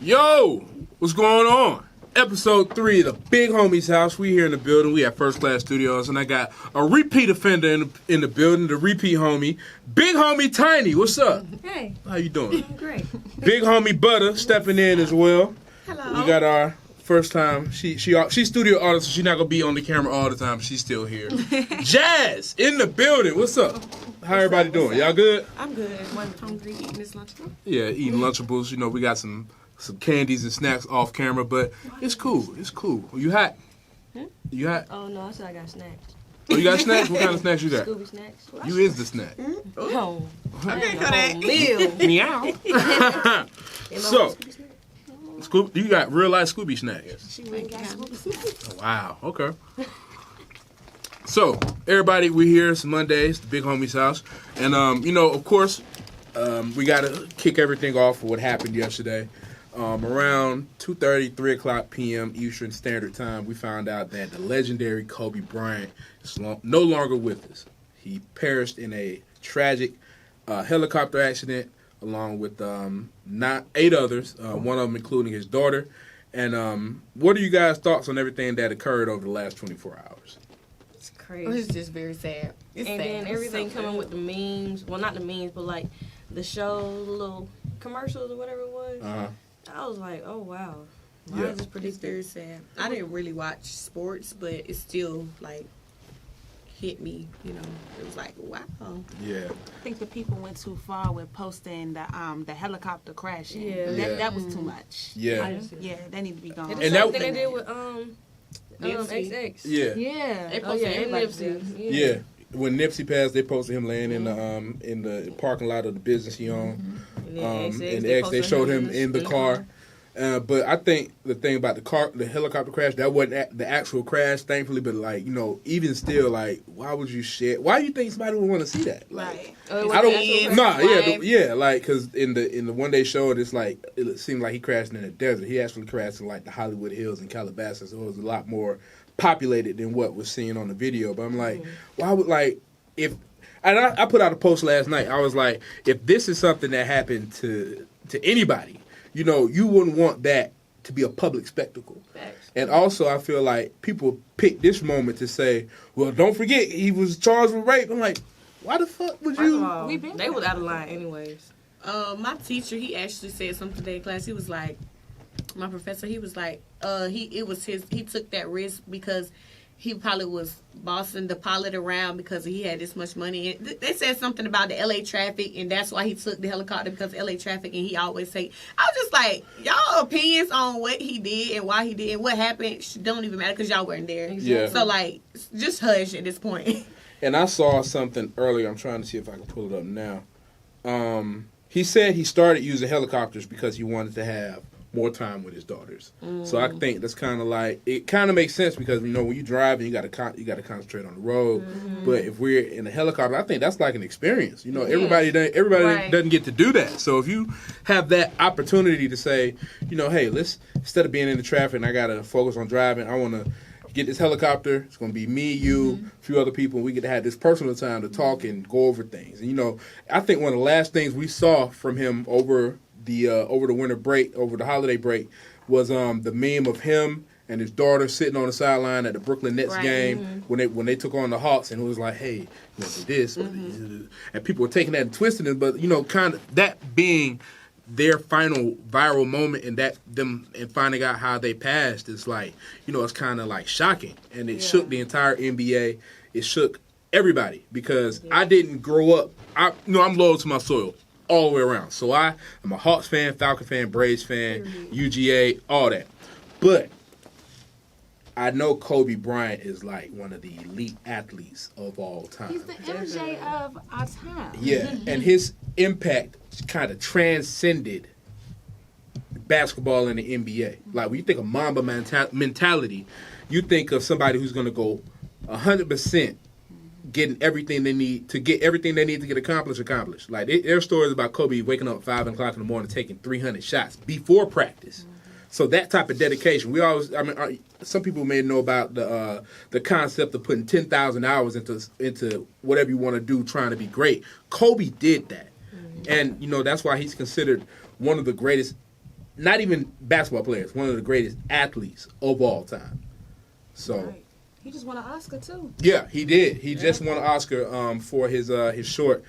Yo, what's going on? Episode 3 of the Big Homie's House. We here in the building. We at First Class Studios, and I got a repeat offender in the building, the repeat homie, Big Homie Tiny. What's up? Hey. How you doing? I'm great. Big Homie Butter stepping in as well. Hello. We got our first time. She's studio artist, so she's not gonna be on the camera all the time. She's still here. Jazz in the building. What's up? How everybody doing? Y'all good? I'm good. One hungry eating this lunchable. Yeah, eating Lunchables. You know, we got some candies and snacks off camera, but it's cool. It's cool. You hot? You hot? Oh no, I said I got snacks. Oh, you got snacks? What kind of snacks you got? Scooby snacks. You is the snack. Oh, Okay, Kodak. meal. Meow. So, Scooby, you got real life Scooby snacks. She really got Scooby snacks. Wow. Okay. So, everybody, we here. It's Monday. It's the Big Homie's House, and you know, of course, we got to kick everything off for what happened yesterday. Around 2:30, 3 o'clock p.m. Eastern Standard Time, we found out that the legendary Kobe Bryant is no longer with us. He perished in a tragic helicopter accident along with 8 others, one of them including his daughter. And what are you guys' thoughts on everything that occurred over the last 24 hours? It's crazy. It's just very sad. It's And sad. then everything coming with the memes. Well, not the memes, but like the shows, the little commercials or whatever it was. Uh-huh. I was like, oh wow. Why Yeah. is this It's predicted? very sad. I didn't really watch sports, but it still like hit me. You know, it was like wow. Yeah. I think the people went too far with posting the helicopter crashing. Yeah. Yeah. That was too much. Yeah. Yeah, that need to be gone. They And did that- something they did with Nipsey. XX. Yeah. Yeah. They Oh posted yeah, and everybody. Nipsey. Yeah. When Nipsey passed, they posted him laying in the parking lot of the business he owned. And then XX, And they posted showed him in the car. But I think the thing about the helicopter crash, that wasn't the actual crash, thankfully. But like, you know, even still, like, why would you share? Why do you think somebody would want to see that? Like, Right. Oh, I don't. Nah, yeah, like, cause in the one day show, it's like it seemed like he crashed in the desert. He actually crashed in like the Hollywood Hills in Calabasas, so it was a lot more populated than what was seen on the video. But I'm like, why would like if? And I put out a post last night. I was like, if this is something that happened to anybody, you know, you wouldn't want that to be a public spectacle. Facts. And also, I feel like people pick this moment to say, well, don't forget, he was charged with rape. I'm like, why the fuck would First of you? all, We been they was out of line anyways. My teacher, he actually said something today in class. He was like, my professor, he was like, he took that risk because he probably was bossing the pilot around because he had this much money. And they said something about the LA traffic, and that's why he took the helicopter because of LA traffic. And he always say, I was just like, y'all opinions on what he did and why he did and what happened don't even matter because y'all weren't there. Yeah. So like, just hush at this point. And I saw something earlier. I'm trying to see if I can pull it up now. He said he started using helicopters because he wanted to have more time with his daughters. So I think that's kind of like, it kind of makes sense because, you know, when you drive, you got to concentrate on the road. But if we're in a helicopter, I think that's like an experience. You know, everybody Right. doesn't get to do that. So if you have that opportunity to say, you know, hey, let's, instead of being in the traffic and I got to focus on driving, I want to get this helicopter. It's going to be me, you, a few other people. And we get to have this personal time to talk and go over things. And, you know, I think one of the last things we saw from him over the winter break, over the holiday break, was the meme of him and his daughter sitting on the sideline at the Brooklyn Nets game when they took on the Hawks, and it was like, hey, you know, do this, and people were taking that and twisting it, but you know, kind of that being their final viral moment and finding out how they passed is like, you know, it's kind of like shocking, and it shook the entire NBA. It shook everybody because I didn't grow up. I'm loyal to my soil all the way around. So I am a Hawks fan, Falcon fan, Braves fan, UGA, all that. But I know Kobe Bryant is like one of the elite athletes of all time. He's the MJ of our time. Yeah, and his impact kind of transcended basketball in the NBA. Like when you think of Mamba mentality, you think of somebody who's going to go 100% getting everything they need to get accomplished. Like there are stories about Kobe waking up at 5 o'clock in the morning taking 300 shots before practice. So that type of dedication, some people may know about the concept of putting 10,000 hours into whatever you want to do, trying to be great. Kobe did that, and you know that's why he's considered one of the greatest not even basketball players, one of the greatest athletes of all time. So. Right. He just won an Oscar too. Yeah, he did. He just won an Oscar for his short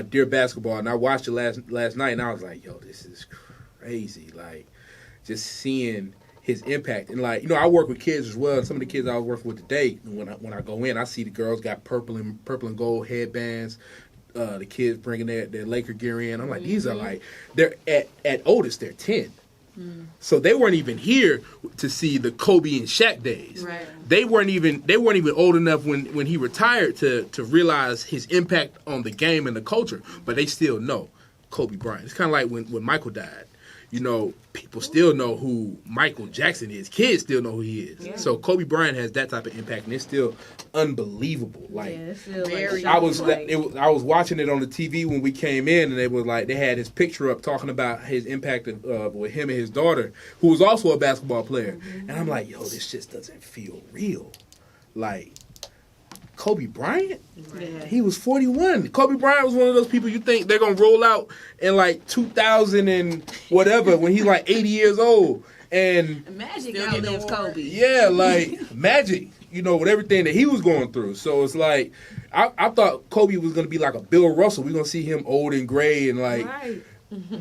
Dear Basketball, and I watched it last night, and I was like, yo, this is crazy. Like, just seeing his impact. And, like, you know, I work with kids as well, and some of the kids I was working with today, when I go in, I see the girls got purple and gold headbands. The kids bringing their Laker gear in. I'm like, these are like, they're at oldest, they're 10. So they weren't even here to see the Kobe and Shaq days. Right. They weren't even old enough when he retired to realize his impact on the game and the culture. But they still know Kobe Bryant. It's kind of like when Michael died. You know, people still know who Michael Jackson is. Kids still know who he is. Yeah. So Kobe Bryant has that type of impact, and it's still unbelievable. Like, Yeah, it's still Very- like, I was like, I was watching it on the TV when we came in, and they had his picture up talking about his impact with him and his daughter, who was also a basketball player. And I'm like, yo, this just doesn't feel real. Like, Kobe Bryant? Yeah. He was 41. Kobe Bryant was one of those people you think they're going to roll out in like 2000 and whatever when he's like 80 years old. And Magic Still getting outlives award. Kobe. yeah, like Magic, you know, with everything that he was going through. So it's like, I thought Kobe was going to be like a Bill Russell. We're going to see him old and gray and like right.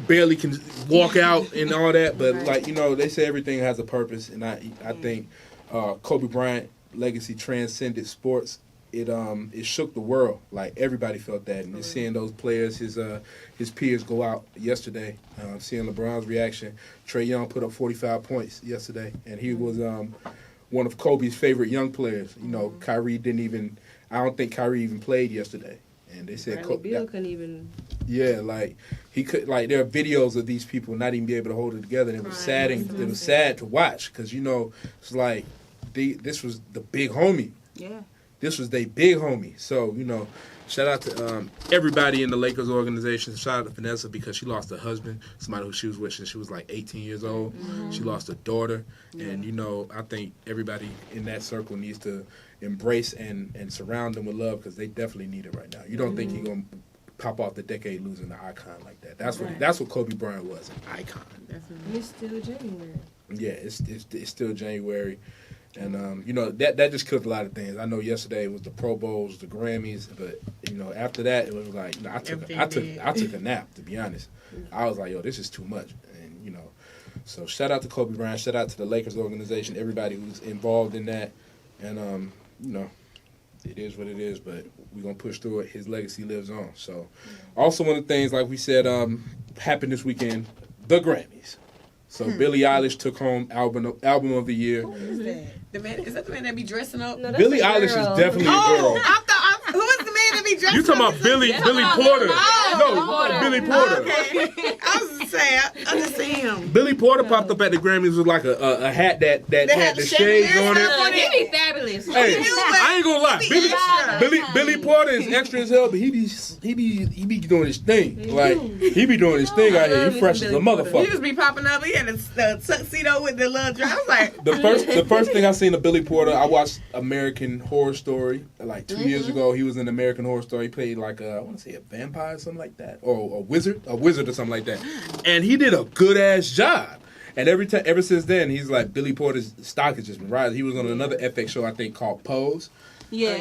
barely can walk out and all that. But Right. like, you know, they say everything has a purpose. And I think Kobe Bryant legacy transcended sports. It shook the world. Like, everybody felt that, and just seeing those players, his peers go out yesterday, seeing LeBron's reaction. Trae Young put up 45 points yesterday, and he was one of Kobe's favorite young players. You know, Kyrie I don't think Kyrie even played yesterday, and they said Bradley Beal couldn't even. yeah, like he could. Like, there are videos of these people not even be able to hold it together, and it was sad. It was sad to watch because, you know, it's like this was the big homie. Yeah. This was their big homie. So, you know, shout out to everybody in the Lakers organization. Shout out to Vanessa because she lost her husband, somebody who she was with since she was like 18 years old. She lost a daughter. And, you know, I think everybody in that circle needs to embrace and surround them with love because they definitely need it right now. You don't think you're going to pop off the decade losing an icon like that. That's what Kobe Bryant was, an icon. It's still January. Yeah, it's still January. And, you know, that just killed a lot of things. I know yesterday it was the Pro Bowls, the Grammys, but, you know, after that, it was like, you know, I took a nap, to be honest. I was like, yo, this is too much. And, you know, so shout out to Kobe Bryant, shout out to the Lakers organization, everybody who's involved in that. And, you know, it is what it is, but we're going to push through it. His legacy lives on. So, also one of the things, like we said, happened this weekend, the Grammys. So Billie Eilish took home album of the year. Who is that? Is that the man that be dressing up? No, that's Billie a Eilish girl. is definitely a girl. Who is the man that be dressing You talking up? about Billy Porter? No, Billy Porter. Okay. I was just saying, I just see him. Billy Porter popped up at the Grammys with like a hat that had the shades on it. He be fabulous. Hey, I ain't gonna lie, Billy Porter is extra as hell, but he be doing his thing. Like, he be doing his thing out here. He fresh as a He motherfucker. just be popping up. He had the tuxedo with the little dress. I was like, The first thing I seen of Billy Porter, I watched American Horror Story like 2 years ago. He was in American Horror Story. He played like I want to say a vampire or something like that, or a wizard or something like that. And he did a good ass job. And ever since then, he's like, Billy Porter's stock has just been rising. He was on another FX show I think called Pose. Yeah.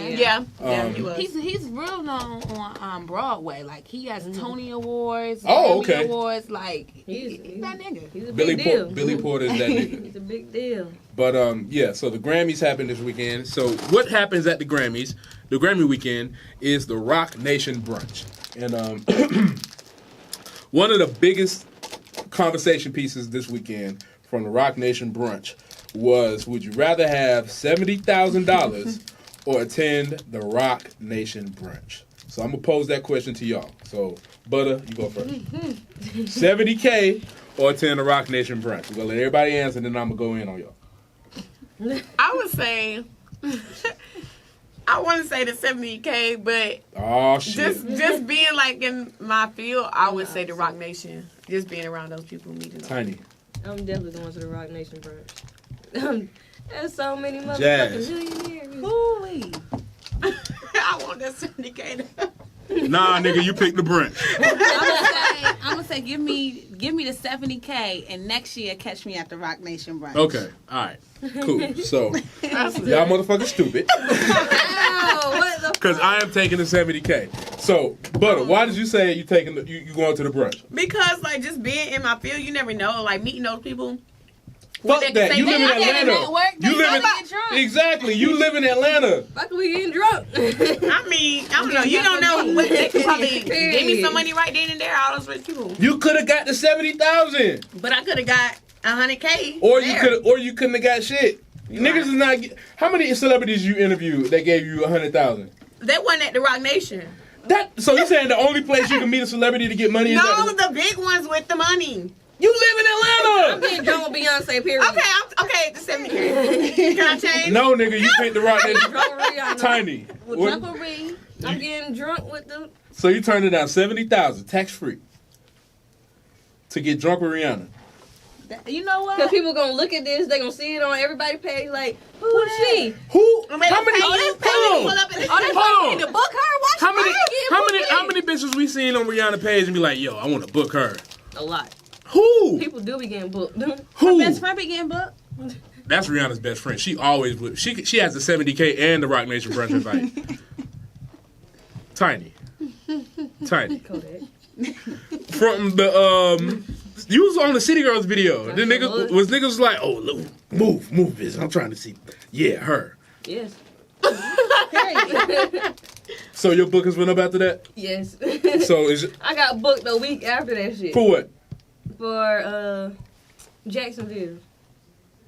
yeah, he was. He's real known on Broadway. Like, he has Tony Awards, Oh, Grammy okay. Awards. Like, He's that nigga. He's a big deal. Billy Porter is that nigga. He's a big deal. But yeah, so the Grammys happened this weekend. So what happens at the Grammys, the Grammy weekend, is the ROC Nation Brunch. And one of the biggest conversation pieces this weekend from the ROC Nation Brunch was, would you rather have $70,000 or attend the ROC Nation Brunch? So I'm going to pose that question to y'all. So, Butter, you go first. $70K or attend the ROC Nation Brunch? We're going to let everybody answer, and then I'm going to go in on y'all. I would say, I want to say the 70K, but Oh, shit. just being like in my field, I would say the ROC Nation. Just being around those people, meeting them. Tiny. I'm definitely going to the ROC Nation brunch. There's so many motherfucking Jazz. millionaires. Ooh-wee. I want that 70K. Nah, nigga, you picked the brunch. I'm gonna say give me the $70K, and next year catch me at the Rock Nation brunch. Okay, all right, cool. So y'all motherfuckers stupid Oh, what the because I am taking the $70K. So, Butter, why did you say you going to the brunch? Because like just being in my field, you never know. Like meeting those people. Fuck they that. say, You live in "Man, I can't Atlanta. network, You live get drunk." in exactly. You live in Atlanta. fuck are we getting drunk? I mean, I don't know. You don't know what they could probably give me some money right then and there. All those rich people. You could have got the 70,000, But I could have got $100K. or there. you couldn't have got shit. Niggas is not. How many celebrities you interviewed that gave you 100,000? That wasn't at the Rock Nation. So you saying the only place you can meet a celebrity to get money is No, at the big ones with the money. you live in Atlanta. Getting drunk with Beyonce, period. Okay, the 70K. Can I change? No, nigga, you paint the Rock Nation Drunk with Rihanna. tiny. With What- drunk with Ree. I'm getting drunk with the. So you turned it down 70,000 tax free to get drunk with Rihanna. You know what? Because people gonna look at this, they gonna see it on everybody's page. Like, who is she? Who? I mean, How many? pull Hold on. up in the Oh, they Hold need to on. book her. Watch How many? her get How many? booked How in. many bitches we seen on Rihanna page and be like, yo, I want to book her. A lot. Who? People do be getting booked. Who? Best friend be getting booked. That's Rihanna's best friend. She always would. She has the 70K and the Rock Nation brunch invite. Tiny. Kodak. From the you was on the City Girls video. The niggas was like, oh look, move this. I'm trying to see. Yeah, her. Yes. So your bookings went up after that. Yes. So is I got booked a week after that shit. for what? For Jacksonville.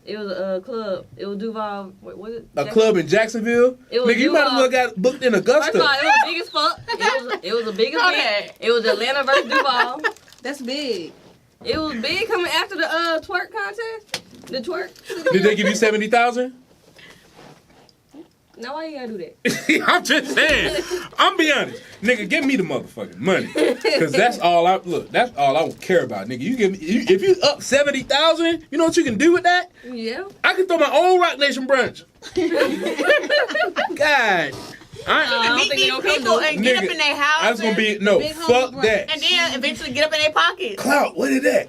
It was a club. It was Duval. What was it? A club in Jacksonville. It was Nigga, you might as well got booked in Augusta. First of all, it was big as fuck. It was a big event. Okay. It was Atlanta versus Duval. That's big. It was big coming after the twerk contest. The twerk. Did they give you 70,000? Now why you gotta do that? I'm just saying. I'm be honest, nigga. Give me the motherfucking money, cause that's all I care about, nigga. You give me if you up 70,000. You know what you can do with that? Yeah. I can throw my own Rock Nation brunch. God, I don't Meet think they these gonna come people do it. and get Nigga, up in their house. I was gonna be no Big fuck homie that. And then eventually get up in their pockets. Clout, what is that?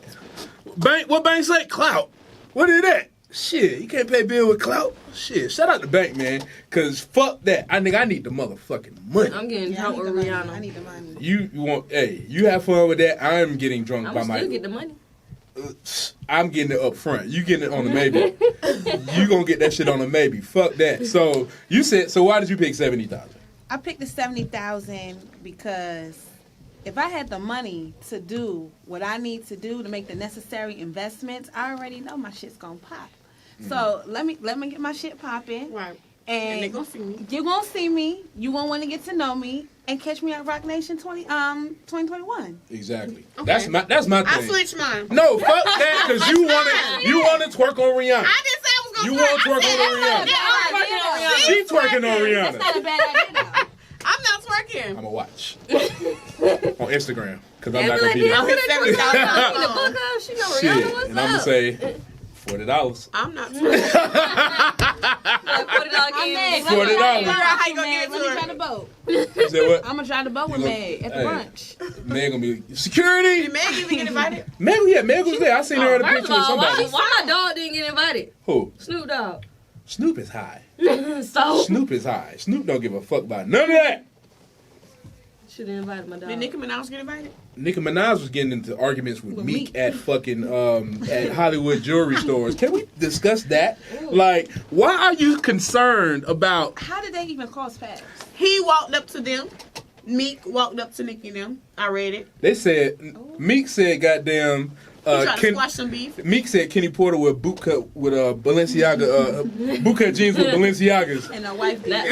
Bank, what bank say? Clout, what is that? Shit, you can't pay bill with clout. Shit, shout out the bank, man. Cause fuck that. I need the motherfucking money. I'm getting Yeah, I drunk need with the money. I Rihanna. need the money. You want? Hey, you have fun with that. I'm getting drunk I'm by still my. get the money. I'm getting it up front. You getting it on the maybe. You gonna get that shit on the maybe. Fuck that. So you said. So why did you pick 70,000? I picked the 70,000 because if I had the money to do what I need to do to make the necessary investments, I already know my shit's gonna pop. So let me get my shit popping. Right. And they gonna see me. you're gonna see me. You won't want to get to know me and catch me at Rock Nation 2021. Exactly. Okay. That's my I thing. switched mine. No, fuck that, because you want to twerk on Rihanna. I didn't say I was gonna You twerk. want to twerk on Rihanna. She twerking on Rihanna. Not a bad idea though. I'm not twerking. I'm gonna watch on Instagram because I'm not gonna be Like, there. I'm just I'm $70,000. the book her. She know Shit, Rihanna. What's and I'm gonna up? say $40. I'm not twerking. Like, $40 games. $40. How you gonna get Let me into try it? the boat. You said what? I'm gonna try the boat with You gonna- Meg at the hey. brunch. Meg gonna be security. Did Meg even get invited? Meg was there. I seen her in a First picture of with all, somebody. why my dog didn't get invited? Who? Snoop Dogg. Snoop is high. So Snoop is high. Snoop don't give a fuck about none of that. should have invited my dog. Did Nicki Minaj get invited? Nicki Minaj was getting into arguments with With Meek Meek. at fucking at Hollywood jewelry stores. Can we discuss that? Like, why are you concerned about? How did they even cross paths? He walked up to them. Meek walked up to Nicki and them. I read it. They said Meek said, "Goddamn." He tried to squash some beef. Meek said Kenny Porter with bootcut with Balenciaga bootcut jeans with Balenciagas. And a wife beat. That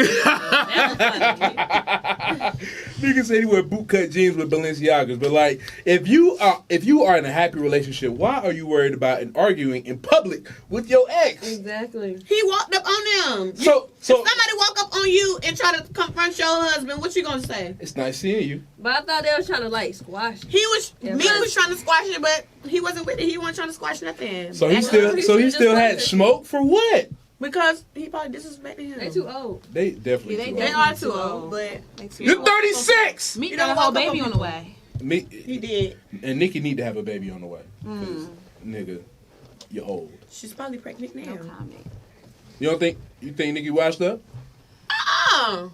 Nigga said he wear bootcut jeans with Balenciagas, but like if you are in a happy relationship, why are you worried about and arguing in public with your ex? exactly. He walked up on them. So Somebody walk up on you and try to confront your husband. What you gonna say? it's nice seeing you. But I thought they was trying to like squash. He was Yeah, Meek but- was trying to squash it, but he wasn't with it. He wasn't trying to squash nothing. So he That's still why he so he should've still just had left it. smoke for what? because he probably disrespected him. They too old. They definitely. Yeah, too They old. are too old, but They too You're old. 36. Meek You got a don't whole walk up baby on on the way. Me, He did. and Nikki need to have a baby on the way. 'Cause, nigga, you're old. She's probably pregnant now. No comment. You don't think? You think Nikki washed up? Oh.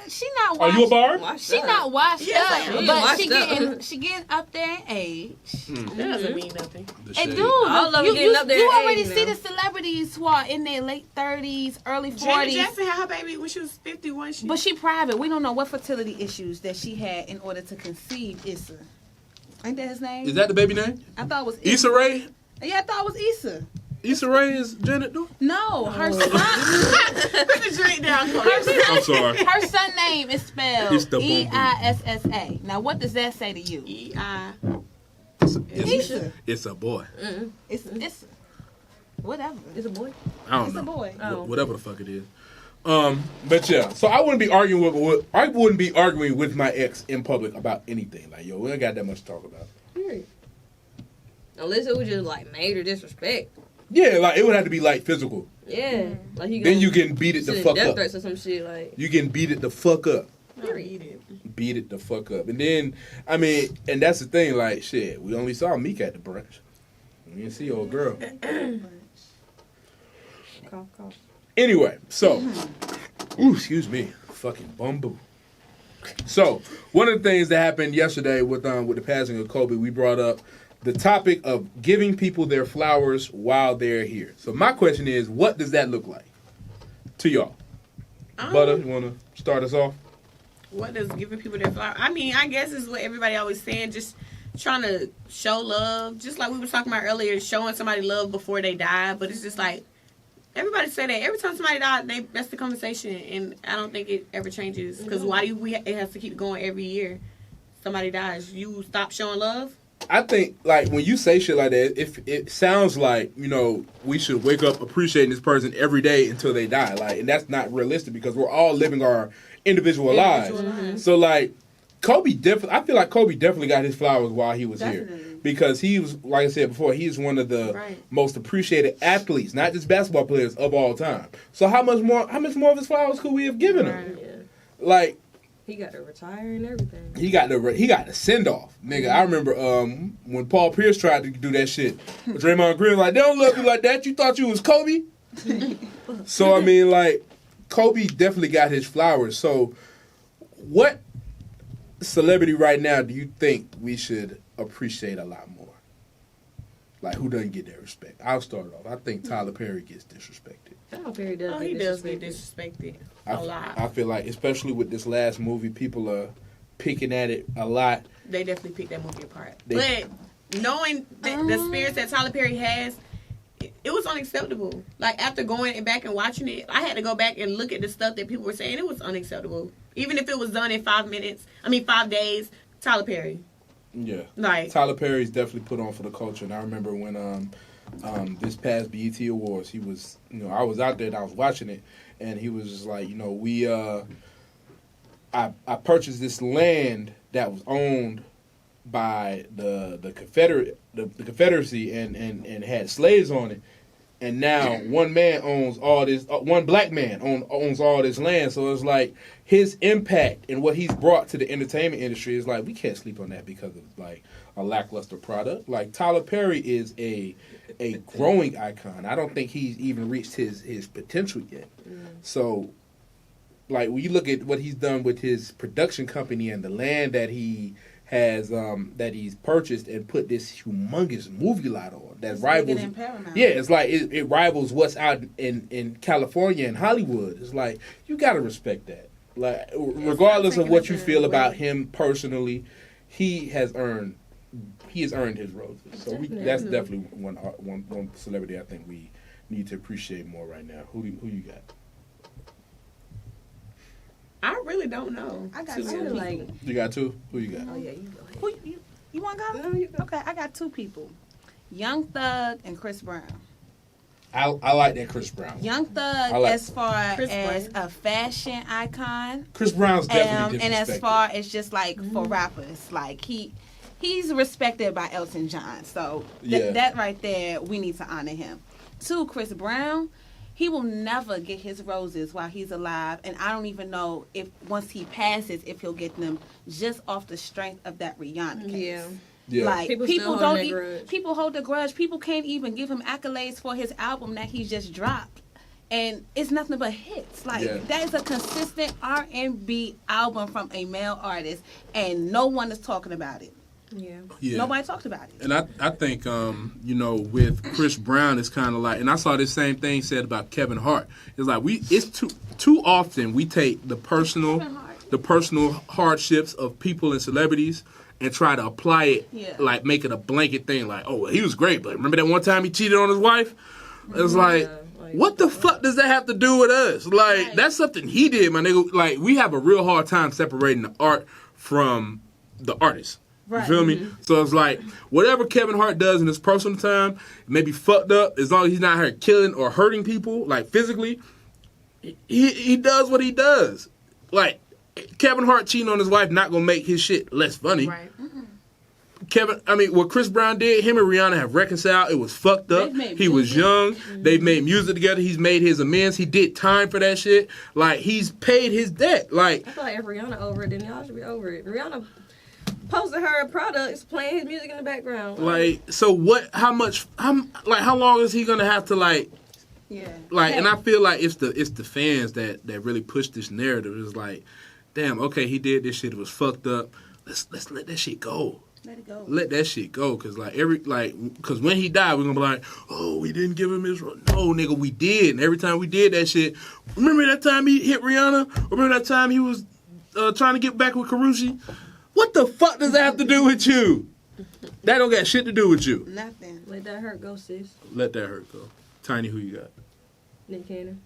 She not Are washed. you a barb? She not washed Yes, I up, am. but she Washed getting up there in age. That doesn't mean nothing. The Hey, shade. dude, All of them getting up there you in already age see now. the celebrities who are in their late 30s, early Janet 40s. Jackson had her baby when she was 51. But she private. We don't know what fertility issues that she had in order to conceive Issa. Ain't that his name? Is that the baby name? I thought it was Issa Rae? Yeah, I thought it was Issa. Issa Rae is Janet dude? No, her son. Put the drink down, Chloe. I'm sorry. Her son name is spelled It's the Eissa. Now, what does that say to you? E-I. Issa. It's a boy. It's Issa. Whatever. It's a boy. I don't It's know. a boy. Oh. Whatever the fuck it is. But yeah, so I wouldn't be arguing with my ex in public about anything. Like, yo, we ain't got that much to talk about. Period. Unless it was just like major disrespect. Yeah, like it would have to be like physical. Yeah. Like Then you getting beat it the fuck death up. threats or some shit like. You getting beat it the fuck up. Period. Beat it the fuck up. And then, I mean, and that's the thing, like, shit, we only saw Meek at the brunch. We didn't see old girl. Cough, cough. Anyway, so, ooh, excuse me, fucking bamboo. So, one of the things that happened yesterday with the passing of Kobe, we brought up the topic of giving people their flowers while they're here. So, my question is, what does that look like to y'all? Butter, you want to start us off? What does giving people their flower? I mean, I guess is what everybody always saying, just trying to show love. Just like we were talking about earlier, showing somebody love before they die. But it's just like, everybody say that. Every time somebody dies, that's the conversation. And I don't think it ever changes. Because why do it has to keep going every year? Somebody dies. You stop showing love? I think, like, when you say shit like that, if it sounds like, you know, we should wake up appreciating this person every day until they die. Like, and that's not realistic because we're all living our individual lives. So, like, I feel like Kobe definitely got his flowers while he was here. Because he was, like I said before, he's one of the most appreciated athletes, not just basketball players, of all time. So how much more of his flowers could we have given him? Yeah. Like, He got to retire and everything. he got the send off, nigga. I remember when Paul Pierce tried to do that shit. Draymond Green was like, they don't love you like that. You thought you was Kobe. So I mean, like, Kobe definitely got his flowers. So, what celebrity right now do you think we should appreciate a lot more? Like, who doesn't get that respect? I'll start off. I think Tyler Perry gets disrespected. Tyler Perry does. He does get disrespected a lot. I feel like, especially with this last movie, people are picking at it a lot. They definitely picked that movie apart. But knowing that the spirits that Tyler Perry has, it was unacceptable. Like, after going back and watching it, I had to go back and look at the stuff that people were saying. It was unacceptable. Even if it was done in 5 days, Tyler Perry. Yeah. Like, Tyler Perry's definitely put on for the culture. And I remember when this past BET Awards, he was, you know, I was out there and I was watching it, and he was just like, you know, I purchased this land that was owned by the Confederacy and had slaves on it, and now one man owns all this. One black man owns all this land. So it's like his impact and what he's brought to the entertainment industry is like, we can't sleep on that because of like a lackluster product. Like, Tyler Perry is a growing icon. I don't think he's even reached his potential yet. So, like, when you look at what he's done with his production company and the land that he has that he's purchased and put this humongous movie lot on that rivals. Yeah, it's like it rivals what's out in California and Hollywood. It's like, you gotta respect that. Like, regardless of what you feel about him personally, he has earned his roses. So that's definitely one celebrity I think we need to appreciate more right now. Who you got? I really don't know. I got two. two. Like, You got two? Who you got? oh yeah, you go ahead. Who you want to go? No, you go. Okay, I got two people. Young Thug and Chris Brown. I like that Chris Brown. Young Thug, as far Chris as Brown. a fashion icon, Chris Brown's definitely and as disrespected. far as just like for rappers, like he's respected by Elton John. So Yeah. that right there, we need to honor him. Two, Chris Brown. he will never get his roses while he's alive, and I don't even know if once he passes if he'll get them just off the strength of that Rihanna case. Yeah. Like People people still don't holding that grudge. people hold a grudge. People can't even give him accolades for his album that he just dropped. And it's nothing but hits. Like that is a consistent R&B album from a male artist, and no one is talking about it. Yeah. Nobody talked about it. And I think, you know, with Chris Brown, it's kind of like, and I saw this same thing said about Kevin Hart. It's like it's too often we take the personal hardships of people and celebrities and try to apply it, like make it a blanket thing. Like, oh, well, he was great, but remember that one time he cheated on his wife? It's like, what the fuck does that have to do with us? Like, that's something he did, my nigga. Like, we have a real hard time separating the art from the artist. You feel me? So it's like, whatever Kevin Hart does in his personal time, may be fucked up, as long as he's not here killing or hurting people, like physically, he does what he does. Like, Kevin Hart cheating on his wife not gonna make his shit less funny. Right. What Chris Brown did, him and Rihanna have reconciled. It was fucked up. He was young. They've made music together. He's made his amends. He did time for that shit. Like, he's paid his debt. Like, I feel like if Rihanna over it, then y'all should be over it. Rihanna posted her products, playing his music in the background. Like, so what? How long is he gonna have to like? Yeah. Like, and I feel like it's the fans that really push this narrative. It's like, damn, okay, he did this shit. It was fucked up. Let's let that shit go. Let it go. Let that shit go, cause cause when he died, we're gonna be like, oh, we didn't give him his role. No, nigga, we did. And every time we did that shit, remember that time he hit Rihanna? Remember that time he was trying to get back with Karrueche? What the fuck does that have to do with you? That don't got shit to do with you. Nothing. Let that hurt go, sis. Let that hurt go. Tiny, who you got? Nick Cannon.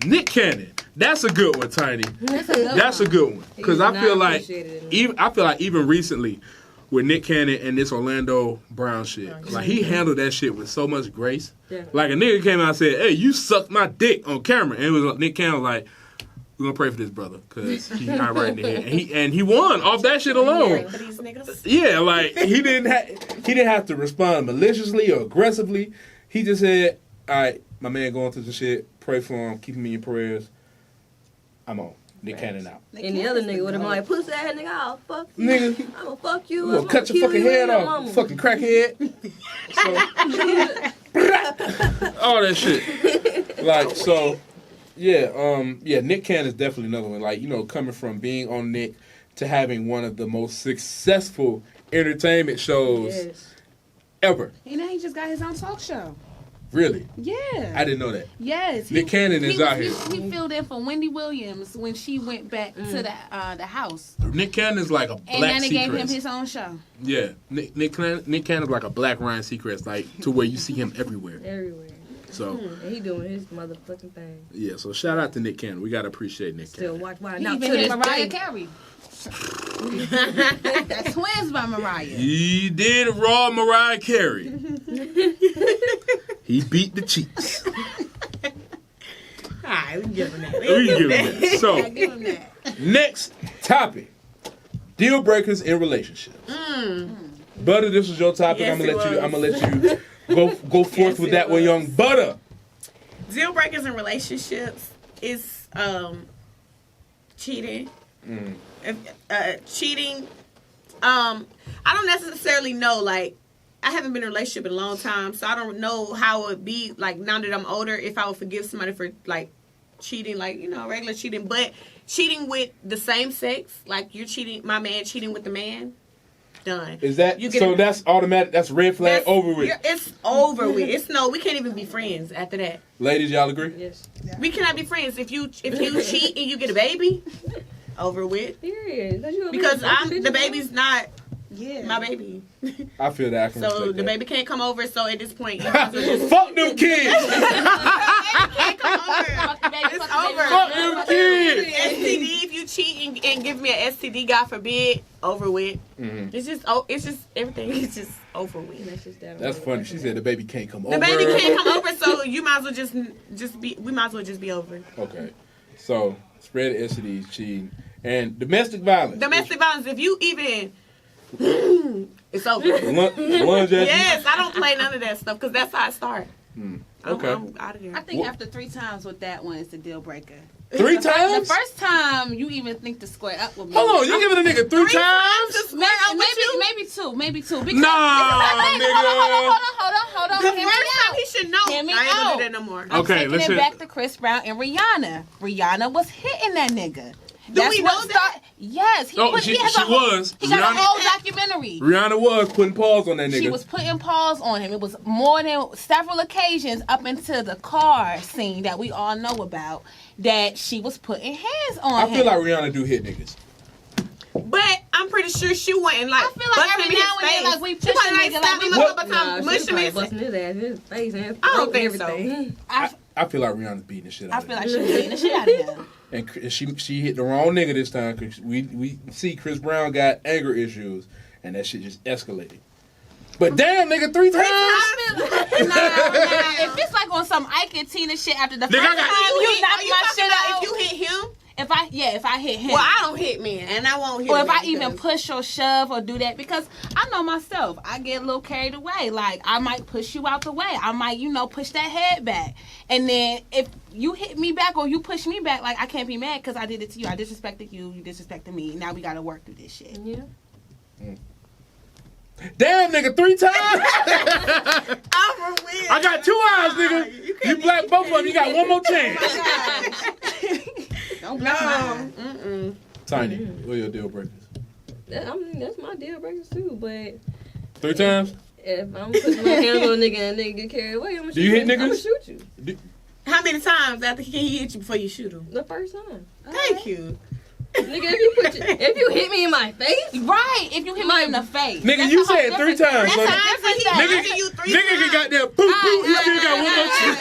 Nick Cannon. That's a good one, Tiny. That's a good one. Because I feel like even recently with Nick Cannon and this Orlando Brown shit, like he handled that shit with so much grace. Yeah. Like a nigga came out and said, "Hey, you sucked my dick on camera," and it was Nick Cannon was like, "We're gonna pray for this brother because he's not right in the head." And he won off that shit alone. For these niggas. Yeah, like he didn't have to respond maliciously or aggressively. He just said, "All right, my man going through some shit. Pray for him. Keep him in your prayers. I'm on." Nick Cannon out. And the other nigga would have been like, pussy ass nigga, I'll fuck you. Nigga. I'm gonna fuck you. I'm gonna cut your fucking head off, you fucking crackhead. All that shit. Like, so, yeah, Nick Cannon is definitely another one. Like, you know, coming from being on Nick to having one of the most successful entertainment shows ever. You know, he just got his own talk show. Really? Yeah. I didn't know that. Yes. Nick Cannon is out here. He filled in for Wendy Williams when she went back to the house. Nick Cannon is like a black And then they gave him Seacrest. his own show. Yeah. Nick Cannon is like a black Ryan Seacrest, like to where you see him everywhere. Everywhere. So And he doing his motherfucking thing. yeah, so shout out to Nick Cannon. We gotta appreciate Nick Still Cannon. watch why He now to even hit this Mariah day. Carey. That's Twins by Mariah. He did raw Mariah Carey. He beat the Chiefs. Alright, we can give him that. We can give him that. So, I give him that. next topic: deal breakers in relationships. Butter, this was your topic. Yes, I'm gonna it let you go forth Yes, with it that one, was. young Butter. Deal breakers in relationships is cheating. Cheating. I don't necessarily know. Like, I haven't been in a relationship in a long time, so I don't know how it would be like now that I'm older. If I would forgive somebody for like cheating, like, you know, regular cheating, but cheating with the same sex, like you're cheating, my man cheating with the man. Done. Is that You get so? a- That's automatic. That's red flag over with. It's over with. It's no. We can't even be friends after that. Ladies, y'all agree? Yes. We cannot be friends if you cheat and you get a baby. Over with. Period. Because the baby's not Yeah. my baby. I feel that. I can So respect the that. baby can't come over. So at this point, you might as well just Fuck them kids. can't come over. It's over. Fuck them kids. STD. If you cheat and give me an STD, God forbid, over with. It's just everything is just over with. That's funny. She said the baby can't come over. The baby can't come over, so you might as well just be. We might as well just be over. Okay. So spread the STDs, cheating, and domestic violence. Domestic violence. If you even, it's over. Lunge at you. Yes, I don't play none of that stuff because that's how it starts. Okay. I'm out of there. I think after 3 times with that one, it's a deal breaker. 3 The times? first time you even think to square up with me. Hold on, you giving a nigga 3 times? Maybe two. Because Nah, nigga. Hold on. The Hear me first time out. he should know. Hear me I ain't gonna out. do that no more. I'm Okay, taking let's it hear- back to Chris Brown and Rihanna. Rihanna was hitting that nigga. Do we know that? Yes. Oh, she has a whole- was. He got a Rihanna- whole documentary. Rihanna was putting paws on that nigga. She was putting paws on him. It was more than several occasions up into the car scene that we all know about that she was putting hands on him. I feel like Rihanna do hit niggas. But I'm pretty sure she wasn't like. I feel like every now and then, like, we push she wasn't a like nigga, like, slapping we- him a couple Nah, times, she mush was him probably in. busting his ass in his face and I don't throat and think so. everything. I feel like Rihanna's beating the shit out I of feel him. like she was beating the shit out of him. And she hit the wrong nigga this time because we see Chris Brown got anger issues and that shit just escalated. But damn, nigga, 3 times? Nah, if it's like on some Ike and Tina shit after the Nigga, first I got- time you knock Are you my talking shit about out, if you hit him? if I hit him. Well, I don't hit men, and I won't hit or if men I even because- push or shove or do that, because I know myself, I get a little carried away. Like, I might push you out the way. I might, push that head back. And then if you hit me back or you push me back, like, I can't be mad because I did it to you. I disrespected you. You disrespected me. Now we got to work through this shit. Yeah. Damn, nigga, 3 times? I'm for real. I got 2 eyes, nigga. You black both of them. You got one more chance. Don't No. blame mine. Mm-mm. Tiny, what are your deal breakers? I mean, that's my deal breakers too, but 3 times? if I'm putting my hands on a nigga and a nigga get carried away, I'm gonna Do you hit I'm gonna niggas? shoot you. How many times after he hit you before you shoot him? The first time. Thank you. Nigga, if you hit me in my face, Right, if you hit me in the face. Nigga, That's you a whole said 3 different times. thing. So That's a Times different he thing. Nigga, hit you 3 nigga times. got that boop, boop. You still got one more chance.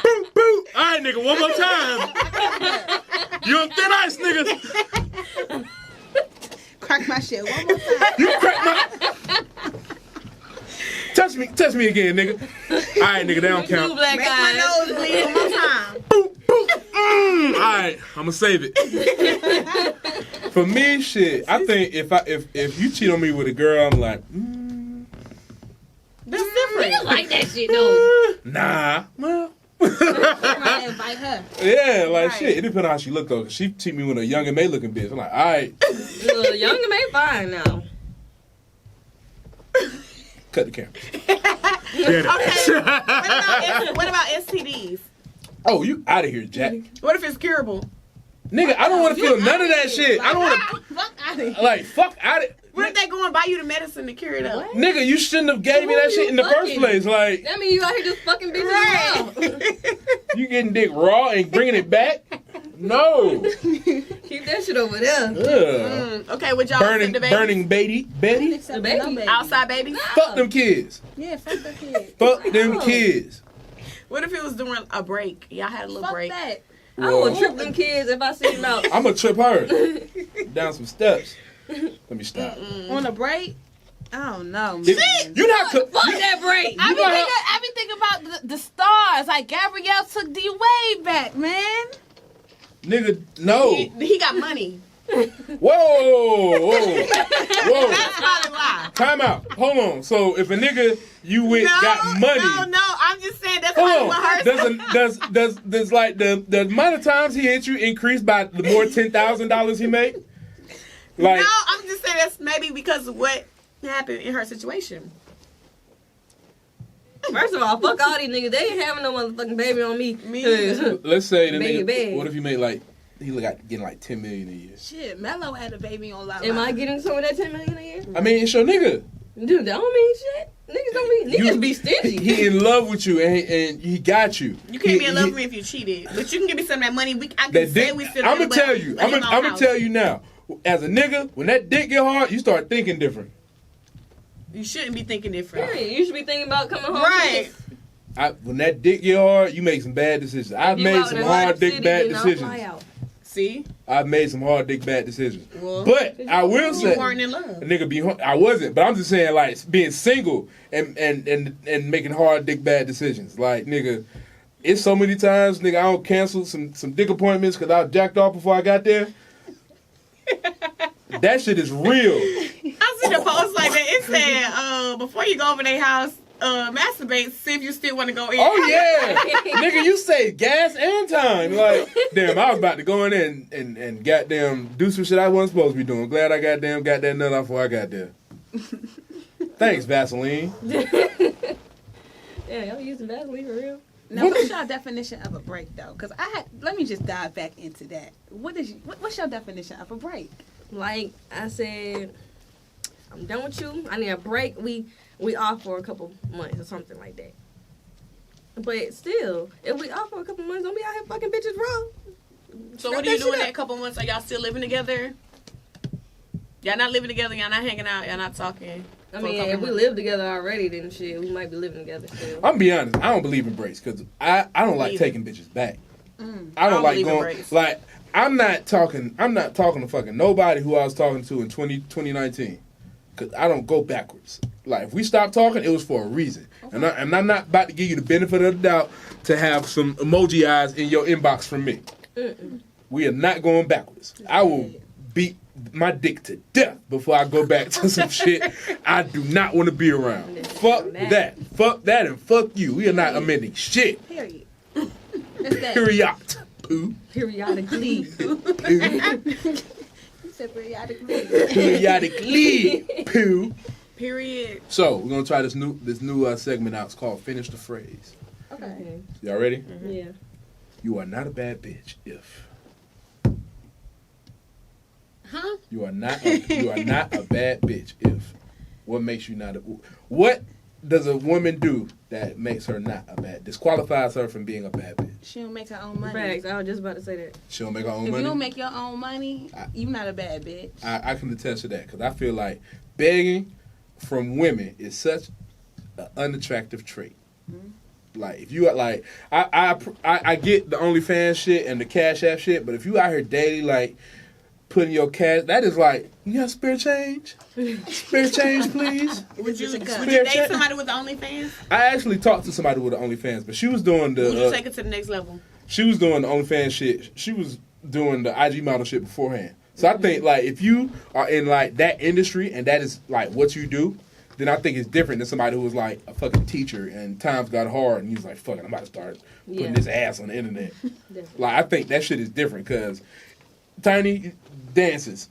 Boop, boop. All right, nigga, one more time. You on thin ice, nigga. Crack my shit one more time. You crack my... Touch me again, nigga. All right, nigga, that don't two count. black Make my eyes. nose bleed one more time. Boop, boop. All right, I'm gonna save it. For me, shit, I think if you cheat on me with a girl, I'm like, That's different. Niggas like that shit though. nah. Well, Right, invite her. yeah, like Right. shit. It depends on how she look though. 'Cause she cheat me with a young and May looking bitch. I'm like, all right, Younger may fine now. cut the camera. Okay. What about STDs? Oh, you out of here, Jack. What if it's curable? Nigga, I don't want to feel none of that shit. I don't want Fuck out of here. to, like, fuck out of What if they go and buy you the medicine to cure it up? What? Nigga, you shouldn't have gave me that shit in the first place. Like, That mean you out here just fucking bitches around. you getting dick raw and bringing it back? No. Keep that shit over there. Ugh. Okay, would y'all accept the baby? Burning Betty. The baby. Outside baby? Fuck them kids. Yeah, fuck the kid. Fuck them No. kids. What if it was during a break? Y'all had a little Fuck break. that. I would trip them kids if I see them out. I'm gonna trip her down some steps. Let me stop. On a break? I don't know, man. If you not co- Fuck that break. I be thinking about the stars. Like, Gabrielle took D way back, man. nigga, no. He got money. Whoa. That's probably why. Time out. Hold on. So if a nigga you with got money. No, I'm just saying that's probably Hold what on. hers. Does like the amount of times he hit you increase by the more $10,000 he make? Like, No, I'm just saying that's maybe because of what happened in her situation. First of all, fuck all these niggas. They ain't having no motherfucking baby on me. Me 'Cause let's say the Baby, nigga. baby. What if he made like he look like getting like $10 million a year? Shit, Mello had a baby on La La. am I getting some of that $10 million a year? I mean, it's your nigga. Dude, that don't mean shit. Niggas don't mean niggas be stingy. He in love with you and he got you. You can't be in love with me if you cheated, but you can give me some of that money. I can That say dick. we still. I'm gonna tell you. I'm gonna tell you now. As a nigga, when that dick get hard, you start thinking different. You shouldn't be thinking different. Period. You should be thinking about coming home. Right. When that dick get hard, you make some bad decisions. I've made some hard dick bad decisions. See, I've made some hard dick bad decisions. Well, But I will you say, weren't in love. a nigga be. I wasn't, but I'm just saying like being single and making hard dick bad decisions. Like nigga, it's so many times nigga I don't cancel some dick appointments because I jacked off before I got there. That shit is real. I seen a post like that. It said, before you go over their house, masturbate, see if you still want to go in. Oh yeah, nigga, you say gas and time. Like, damn, I was about to go in there and goddamn do some shit I wasn't supposed to be doing. Glad I got that nut off before I got there. Thanks, Vaseline. Yeah, y'all using Vaseline for real? Now, what's your definition of a break, though? Because let me just dive back into that. What's your definition of a break? Like I said, I'm done with you. I need a break. We off for a couple months or something like that. But still, if we off for a couple months, don't be out here fucking bitches raw. So what do you do in that couple months? Are y'all still living together? Y'all not living together. Y'all not hanging out. Y'all not talking. I mean, if we live together already, then shit, we might be living together still. I'm gonna be honest. I don't believe in breaks because I don't like taking bitches back. I don't like believe in going breaks. like I'm not talking to fucking nobody who I was talking to in 2019 because I don't go backwards. Like if we stopped talking, it was for a reason, and I'm not about to give you the benefit of the doubt to have some emoji eyes in your inbox from me. We are not going backwards. I will beat my dick to death before I go back to some shit I do not want to be around. Fuck that, and fuck you. We are not amending shit. Period. That's that. Period. Poo. Periodically. Poo. You said periodically. Periodically. Poo. Period. So we're gonna try this new segment out. It's called Finish the Phrase. Okay. Y'all ready? Yeah. You are not a bad bitch if. Huh? You are not a bad bitch if. What makes you not a... What does a woman do that makes her not a bad... disqualifies her from being a bad bitch? She don't make her own money. Facts. I was just about to say that. She don't make her own If money? you don't make your own money, you're not a bad bitch. I can attest to that because I feel like begging from women is such an unattractive trait. Like if you like, I get the OnlyFans shit and the Cash App shit, but if you out here daily like putting your cash, that is like, you got spare change? Spare change, please. Would you date somebody with the OnlyFans? I actually talked to somebody with the OnlyFans, but she was doing the. Would you take it to the next level? She was doing the OnlyFans shit. She was doing the IG model shit beforehand. So I think like if you are in like that industry and that is like what you do, then I think it's different than somebody who was like a fucking teacher and times got hard and he's like, fuck it, I'm about to start putting this ass on the internet. Like I think that shit is different because Tiny dances.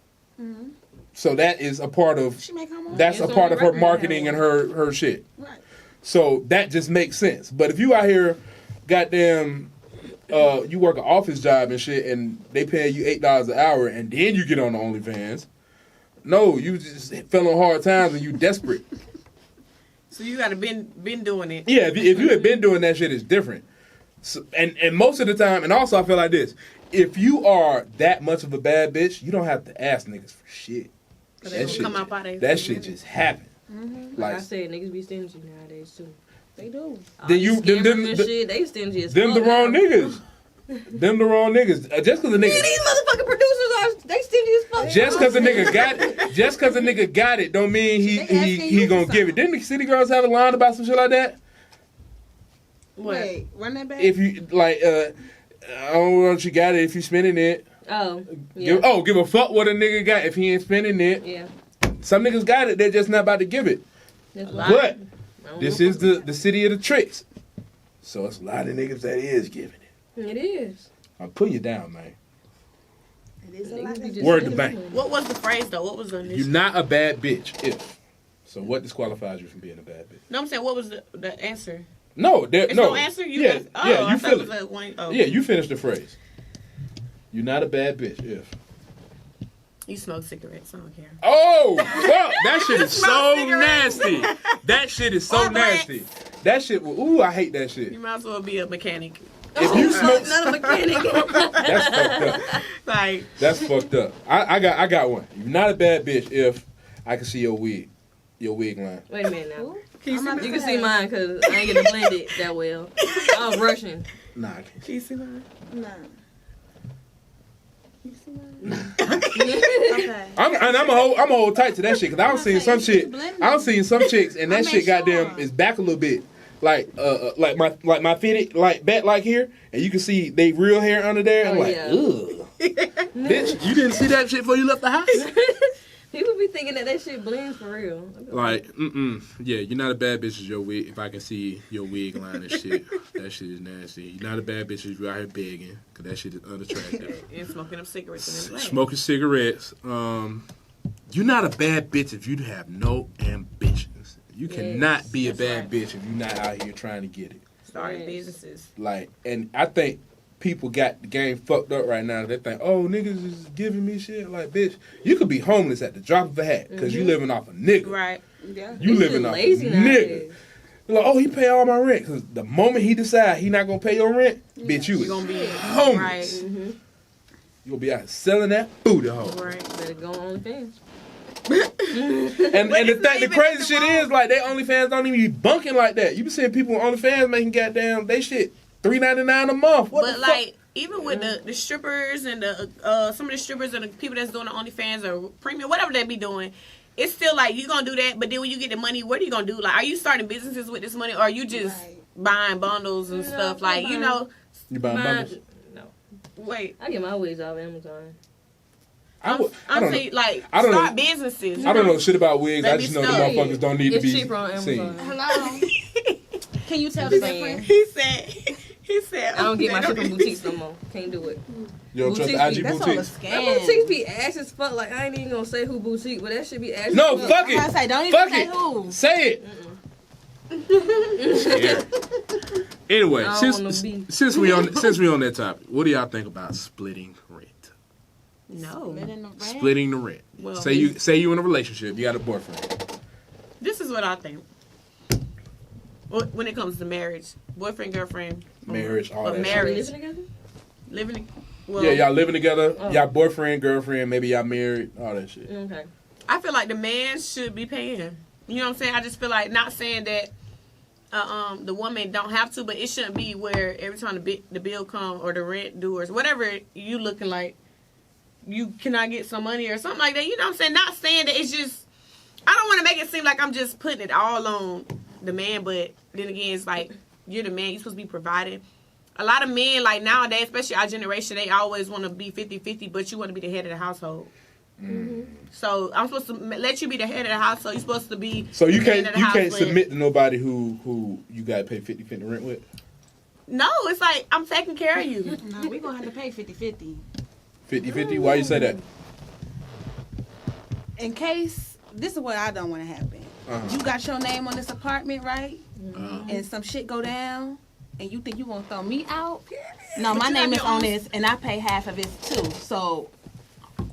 So that is a part of She make her money. that's It's a part on of her record marketing now. and her shit. Right. So that just makes sense. But if you out here, goddamn, you work an office job and shit, and they pay you $8 an hour, and then you get on the OnlyFans. No, you just fell on hard times and you desperate. So you gotta been doing it. Yeah, if you had been doing that shit, it's different. So, and most of the time, and also I feel like this: if you are that much of a bad bitch, you don't have to ask niggas for shit. That shit come out by that shit just happen. Like I said, niggas be stingy nowadays too. They do. Then you them shit, they stingy as them fuck the wrong now. niggas. Them the wrong niggas. Just cause a nigga. Yeah, these motherfucking producers they stingy as fuck. Just cause a nigga got it, don't mean he gonna give it. Didn't the City Girls have a line about some shit like that? Wait, run that back. If you like, I don't know if you got it. If you spending it, Oh, yeah. give a fuck what a nigga got if he ain't spending it. Yeah. Some niggas got it, they're just not about to give it. That's But why. this is the city of the tricks, so it's a lot of niggas that is giving it. It is. I'll pull you down, man. It is a Niggas lot be of just Word to stingy. bank. What was the phrase though? What was the initial? You're not a bad bitch if. So what disqualifies you from being a bad bitch? No, I'm saying what was the answer? No, There's no answer. You yeah, just, yeah, I you thought feel it was it. like one, oh. Yeah, you finish the phrase. You're not a bad bitch if. You smoke cigarettes. I don't care. Oh, fuck. That shit is so Smoke cigarettes. nasty. That shit is so Or nasty. That shit, ooh, I hate that shit. You might as well be a mechanic. If you smoke, Not a mechanic. that's fucked up. Like That's fucked up. I got one. You're not a bad bitch if I can see your wig line. Wait a minute now. you You can see mine because I ain't gonna blend it that well. I was rushing. Nah, I can't. Can you see mine? Nah. You see mine? Yeah. Okay. I'm a whole tight to that shit because I don't seen some shit. I don't seen some chicks and that I shit made goddamn sure. is back a little bit. Like my fitted like back like here, and you can see they real hair under there. And Oh, like, yeah. ugh, bitch, you didn't see that shit before you left the house. People be thinking that shit blends for real. Like, yeah, you're not a bad bitch as your wig. If I can see your wig line and shit, that shit is nasty. You're not a bad bitch as you out here begging, because that shit is unattractive. And smoking them cigarettes in them Smoking cigarettes. You're not a bad bitch if you have no ambitions. You cannot be a bad bitch if you're not out here trying to get it. Starting businesses. Like, and I think people got the game fucked up right now. They think, oh, niggas is giving me shit. Like, bitch, you could be homeless at the drop of a hat because you living off a nigga. Right. Yeah. You living off a nigga. Like, oh, he pay all my rent. Because the moment he decide he not going to pay your rent, bitch, you is gonna be homeless. Right. Mm-hmm. You going to be out selling that booty hole. Right. Better go on OnlyFans. And the crazy shit is, like, they OnlyFans don't even be bunking like that. You be seeing people on OnlyFans making goddamn, they shit $3.99 a month. What the fuck? Even with the strippers and the some of the strippers and the people that's doing the OnlyFans or premium, whatever they be doing, it's still like you gonna do that. But then when you get the money, what are you gonna do? Like, are you starting businesses with this money, or are you just buying bundles and stuff? Like, you know, You buying bundles? No, wait. I get my wigs off Amazon. I'm saying, like, I don't start know. businesses. I don't know shit about wigs. I Baby just know the stuff. motherfuckers don't need to It's be cheaper on Amazon. seen. Hello. Can you tell I'm the saying. difference? He said. I don't get my shit from boutiques no more. Can't do it. You don't trust Boutiques the IG That's all a boutiques? That scam. boutiques be ass as fuck. Like, I ain't even gonna say who boutique, but that shit be ass No, as fuck I it. say, don't even Fuck say it. who. Say it. Yeah. Anyway, I don't wanna be. since we on that topic, what do y'all think about splitting rent? No. Splitting the rent. Well, say you in a relationship, you got a boyfriend. This is what I think. When it comes to marriage, boyfriend, girlfriend, Marriage, all but that marriage, Living together? living. Well, Yeah, y'all living together, Oh. y'all boyfriend, girlfriend, maybe y'all married, all that shit. Okay. I feel like the man should be paying. You know what I'm saying? I just feel like, not saying that the woman don't have to, but it shouldn't be where every time the bill come or the rent due or whatever, you looking like you cannot get some money or something like that. You know what I'm saying? Not saying that it's just, I don't want to make it seem like I'm just putting it all on the man, but then again, it's like, you're the man, you're supposed to be providing. A lot of men, like nowadays, especially our generation, they always want to be 50-50, but you want to be the head of the household. Mm-hmm. So I'm supposed to let you be the head of the household. You're supposed to be. So you the head can't of the house, but- submit to nobody who you got to pay 50% rent with. No, it's like I'm taking care of you. No, we gonna have to pay 50-50. 50-50? Why you say that? In case, this is what I don't want to happen. You got your name on this apartment, right? And some shit go down, and you think you gonna throw me out? No, my name is on this, and I pay half of it too. So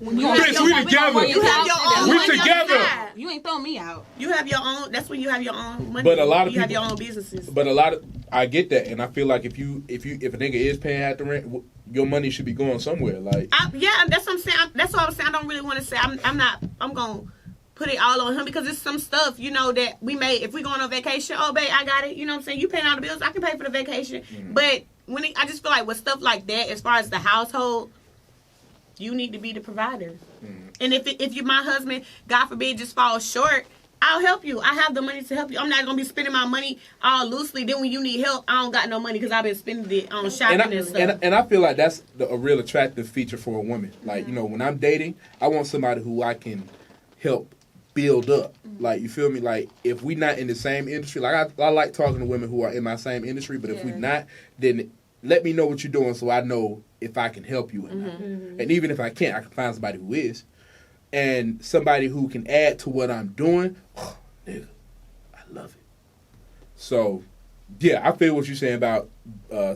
Bitch, we together. You have your own We money together. outside. you ain't throw me out. You have your own. That's when you have your own money. But a lot of you have people- your own businesses. But I get that, and I feel like if a nigga is paying half the rent, your money should be going somewhere. Like, Yeah, that's what I'm saying. That's what I'm saying. I don't really want to say. I'm gonna put it all on him because it's some stuff, you know, that we made. If we going on vacation, oh babe, I got it. You know what I'm saying? You paying all the bills, I can pay for the vacation. But I just feel like with stuff like that, as far as the household, you need to be the provider. And if you my husband, God forbid, just falls short, I'll help you. I have the money to help you. I'm not gonna be spending my money all loosely. Then when you need help, I don't got no money because I've been spending it on shopping and stuff. and I feel like that's a real attractive feature for a woman. Like, you know, when I'm dating, I want somebody who I can help build up. Like, you feel me? Like, if we not in the same industry, like I like talking to women who are in my same industry, but if we not, then let me know what you're doing so I know if I can help you or not. And even if I can't, I can find somebody who is. And somebody who can add to what I'm doing, nigga, I love it. So, yeah, I feel what you're saying about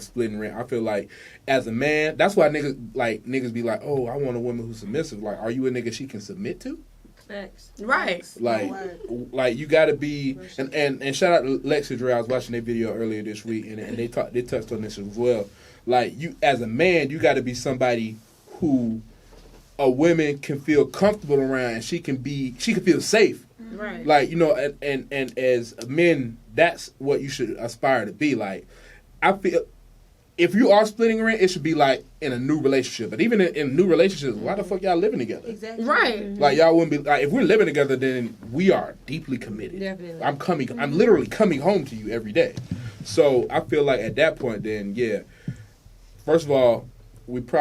splitting rent. I feel like as a man, that's why niggas be like, oh, I want a woman who's submissive. Like, are you a nigga she can submit to? Facts. Right. Like you gotta be, and shout out to Lexi Dre. I was watching their video earlier this week, and they touched on this as well. Like, you as a man, you gotta be somebody who a woman can feel comfortable around, and she can feel safe. Right. Like, you know, and as men, that's what you should aspire to be. Like, I feel if you are splitting rent, it should be like in a new relationship. But even in new relationships, why the fuck y'all living together? Exactly. Right. Like, y'all wouldn't be like, if we're living together, then we are deeply committed. Definitely. I'm literally coming home to you every day. So I feel like at that point, then yeah. First of all, it's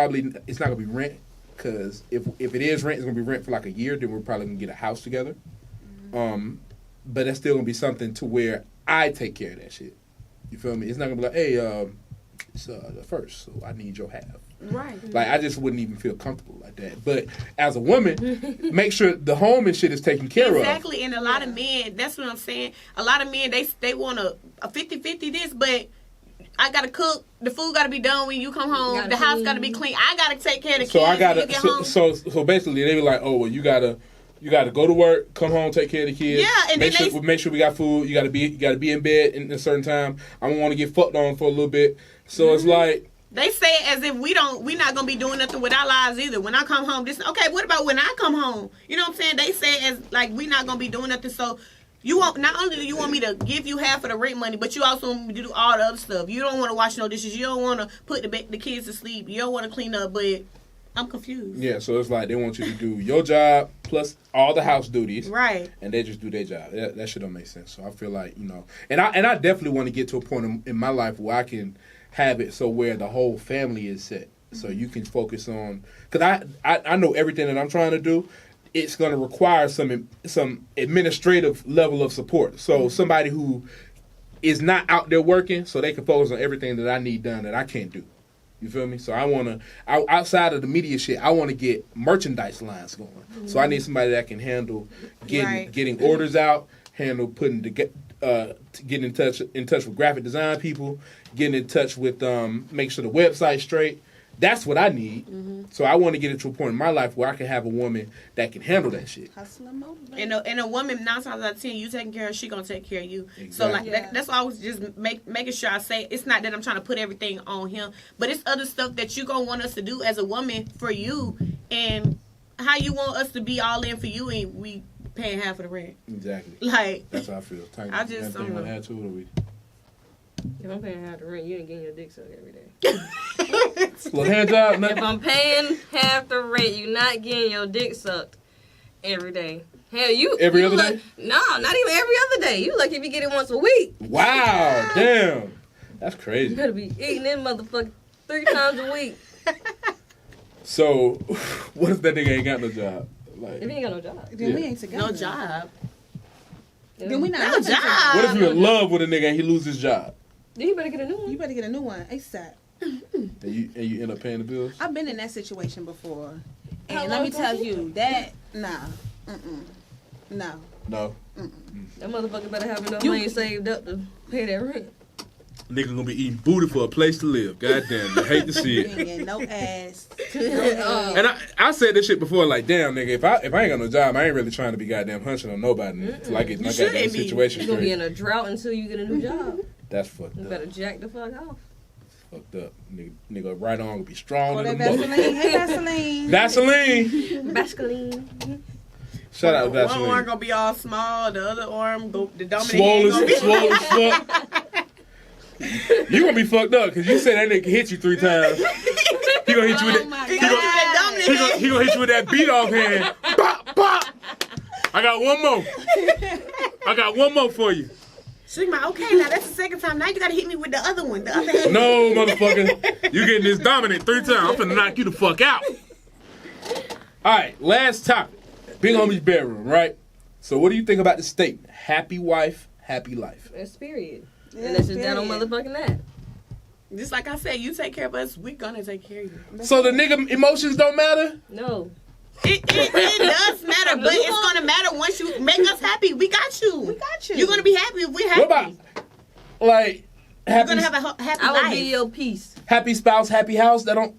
not gonna be rent. Because if it is rent, it's gonna be rent for like a year. Then we're probably gonna get a house together. But that's still gonna be something to where I take care of that shit. You feel me? It's not gonna be like, hey, it's the first, so I need your half. Right. Like, I just wouldn't even feel comfortable like that. But as a woman, make sure the home and shit is taken care of. Exactly, and a lot of men, that's what I'm saying. A lot of men, they want a 50-50 this, but I gotta cook. The food gotta be done when you come home. The house gotta be clean. I gotta take care of the kids when you get home. So basically, they be like, oh, well, you gotta go to work, come home, take care of the kids. Yeah, and make sure we got food. You gotta be in bed in a certain time. I don't want to get fucked on for a little bit. So it's like, they say it as if we're not gonna be doing nothing with our lives either. When I come home, okay. What about when I come home? You know what I'm saying? They say it as like we're not gonna be doing nothing. So you want, not only do you want me to give you half of the rent money, but you also want me to do all the other stuff. You don't want to wash no dishes. You don't want to put the kids to sleep. You don't want to clean up. But I'm confused. yeah. So it's like they want you to do your job plus all the house duties, Right. and they just do their job. That shit don't make sense. So I feel like, and I definitely want to get to a point in my life where I can have it so where the whole family is set, so you can focus on, because I know everything that I'm trying to do, it's going to require some administrative level of support. So somebody who is not out there working, so they can focus on everything that I need done that I can't do. You feel me? So I want to, outside of the media shit, I want to get merchandise lines going. So I need somebody that can handle getting orders out, handle getting in touch with graphic design people, getting in touch with make sure the website's straight. That's what I need. So I want to get it to a point in my life where I can have a woman that can handle that shit. And a woman, 9 times out of 10, you taking care of her, she gonna take care of you. Exactly. So like that's why I was just making sure I say, it's not that I'm trying to put everything on him, but it's other stuff that you gonna want us to do as a woman for you, and how you want us to be all in for you, and we paying half of the rent. Exactly. Like, that's how I feel. I just don't want to add to it, or we. If I'm paying half the rent, you ain't getting your dick sucked every day. Little hand job. If I'm paying half the rent, you're not getting your dick sucked every day. Hell, every other day? No, not even every other day. You lucky if you get it once a week. Wow, damn, that's You crazy. better be eating that motherfucker 3 times a week. So, what if that nigga ain't got no job? Like, If you ain't got no job. Then we ain't together. no job. Then we not No living job. together. what if you're in love with a nigga and he loses his job, Then you better get a new one. You better get a new one ASAP. and you end up paying the bills? I've been in that situation before, How and let long me tell was it? you that no. No. That motherfucker better have enough You- money saved up to pay that rent. Nigga gonna be eating booty for a place to live. Goddamn, I hate to see You it. ain't getting no ass. And I said this shit before, like, damn, nigga, if I ain't got no job, I ain't really trying to be goddamn hunching on nobody until I get my shouldn't goddamn be. situation You're gonna be straight. in a drought until you get a new job. That's fucked You up. better jack the fuck off. Fucked up. Nigga right on will be strong Oh, in that the mother. Vaseline. Hey, Vaseline. Vaseline. Bascaline. Shout out One Vaseline. arm gonna be all small, the other arm, the dominant Swole hand gonna be. as fuck. You gonna be fucked up because you said that nigga hit you 3 times. He gonna hit you with Oh my that. He God. gonna, he gonna hit you with that beat off hand. Pop, pop. I got one more for you. She's like, okay, now that's the second time. Now you gotta hit me with the other one, the other hand. No, motherfucker. You getting this dominant 3 times. I'm finna knock you the fuck out. All right, last topic. Big homie's bedroom, right? So what do you think about the statement? Happy wife, happy life. That's period. Yeah, And that's just that on period. motherfucking that. Just like I said, you take care of us, we gonna take care of you. So the nigga emotions don't matter? No. It does matter, but it's gonna matter once you make us happy. We got you. We got you. You're gonna be happy if we're happy. What about, like, You're happy, gonna have a happy I would life. be your peace. happy spouse, happy house? That don't...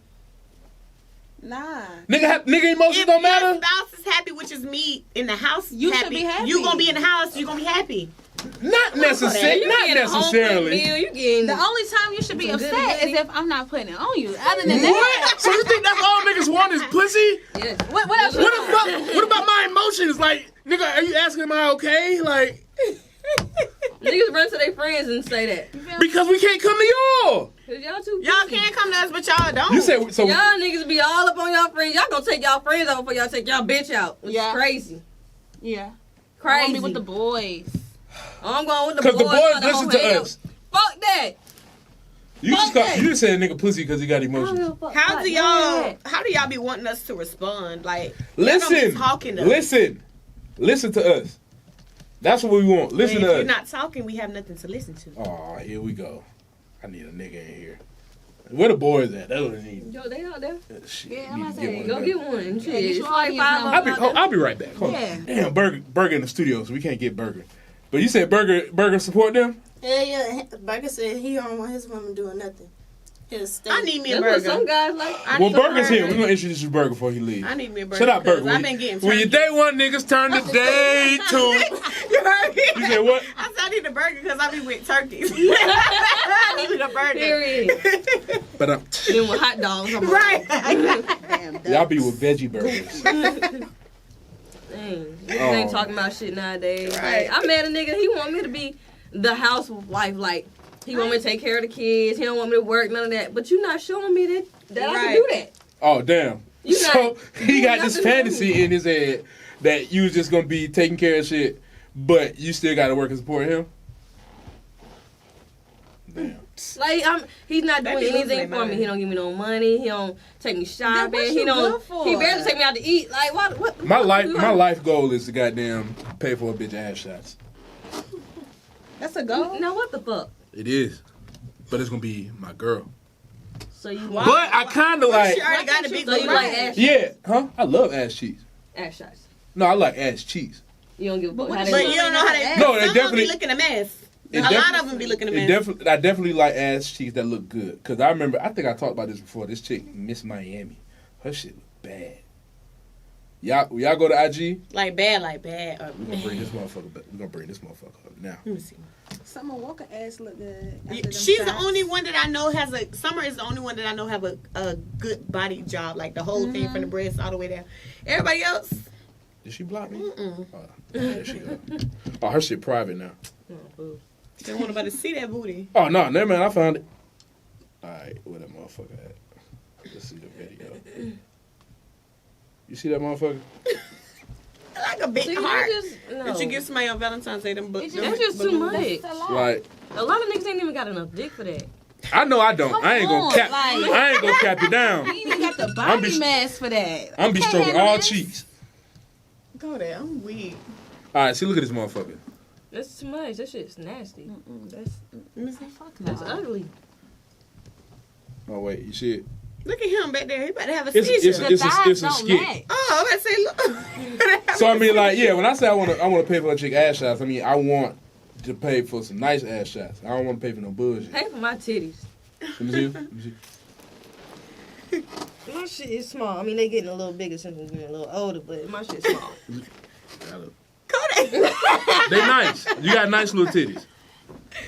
Nah. Nigga emotions If don't your matter? spouse is happy, which is me in the house, You should be happy. You gonna be in the house, you gonna be happy. Not necessarily. You Not getting a home cooked necessarily. meal, you getting The only time you should be Some good upset is goody. if I'm not putting it on you. Other than that, What? So you think that's all niggas want is pussy? yeah. what else? What about my emotions? Like, nigga, are you asking am I okay? Like, Niggas run to their friends and say that. because we can't come to y'all. Cause y'all too Y'all pussy. can't come to us, but y'all don't. You said so. Y'all niggas be all up on y'all friends. Y'all gonna take y'all friends out before y'all take y'all bitch out. Which Yeah. is crazy. Yeah. Crazy. Be with the boys. I'm going with the Because boys. the boys on the listen whole to hell. us. Fuck that. You just said nigga pussy because he got emotions. How do y'all be wanting us to respond? Like, Listen, y'all don't be talking to us. Listen to us. That's what we want. Listen If to us. you're not talking, we have nothing to listen to. Oh, here we go. I need a nigga in here. Where the boys at? That's what I need. Yo, they out there. Shit, Yeah, need I'm to about to get say, one Go of them. get one. Yeah, Shit, get it's your like audience 5 number. of them. I'll be right back. Hold Yeah. on. Damn, Burger in the studio, so we can't get Burger. But you said Burger support them? Yeah. Burger said he don't want his woman doing nothing. He'll stay. I need me a That's what burger. some guys like. Well, Burger's here. We're gonna introduce you to Burger before he leaves. I need me a burger. Shut up, Burger. I've been getting When your turkey. day one niggas turn to day two. You heard me? You said what? I said I need a burger because I be with turkeys. I need a burger. Period. But Then with hot dogs. I'm Right. Damn, y'all be with veggie burgers. Dang, niggas ain't Oh. talking about shit nowadays. Right. Like, I met a nigga, he want me to be the housewife. Like, he want me to take care of the kids. He don't want me to work, none of that. But you not showing me that I can do that. Oh damn! You So not he got this doing nothing fantasy in his head that you was just gonna be taking care of shit, but you still got to work and support him. Damn. Like, he's not They doing be losing anything their for me. mind. He don't give me no money. He don't take me shopping. what He you don't. good for? He barely take me out to eat. Like, what? My what- life goal is to goddamn pay for a bitch ass shots. That's a goal. Now what the fuck? It is, but it's gonna be my girl. So you Why? But I kind of like, She already got a big So you booty. like ass, yeah, huh? I love ass cheeks. ass shots? No, I like ass cheeks. You don't give a fuck how what they the But look. you don't know how they. No, they some definitely- of them be looking a mess. It A lot defi- of them be looking a It mess. I definitely like ass cheeks that look good. Cause I remember, I think I talked about this before. This chick, Miss Miami, her shit look bad. Y'all go to IG. Like bad. We gonna bring this motherfucker back. We gonna bring this motherfucker up now. Let me see. Summer Walker ass look good. after them She's the shots. only one that I know has a. Summer is the only one that I know have a good body job, like the whole thing from the breast all the way down. Everybody else, Did she block me? mm-mm. Oh, there she go. Oh, her shit private now. Oh, boo. They want nobody to see that booty. Oh no, never mind. I found it. All right, where that motherfucker at? Let's see the video. You see that motherfucker? Like a big See, heart. no. That you give somebody on Valentine's Day. Them That's just too much. That's a lot. Like, A lot of niggas ain't even got enough dick for that. I know I don't. Come I ain't gonna on, cap. like- I ain't gonna cap you down. You ain't even got the I'm body be- mass for that. I'm be Okay, stroking all Hannah. cheeks. Go there. I'm weak. All right, see, look at this motherfucker. That's too much. That shit's nasty. That's Let me see. fuck That's no. ugly. Oh wait, you see it? Look at him back there. He about to have a It's seizure. it's The thighs it's a don't skit. match. Oh, I'm about to say, look. So I mean, like, yeah, when I say I want to pay for a chick ass shots, I mean I want to pay for some nice ass shots. I don't want to pay for no bullshit. Pay for my titties. Let me see. Let me see. My shit is small. I mean, they getting a little bigger since I'm getting a little older, but my shit's small. Kodak. They nice. You got nice little titties.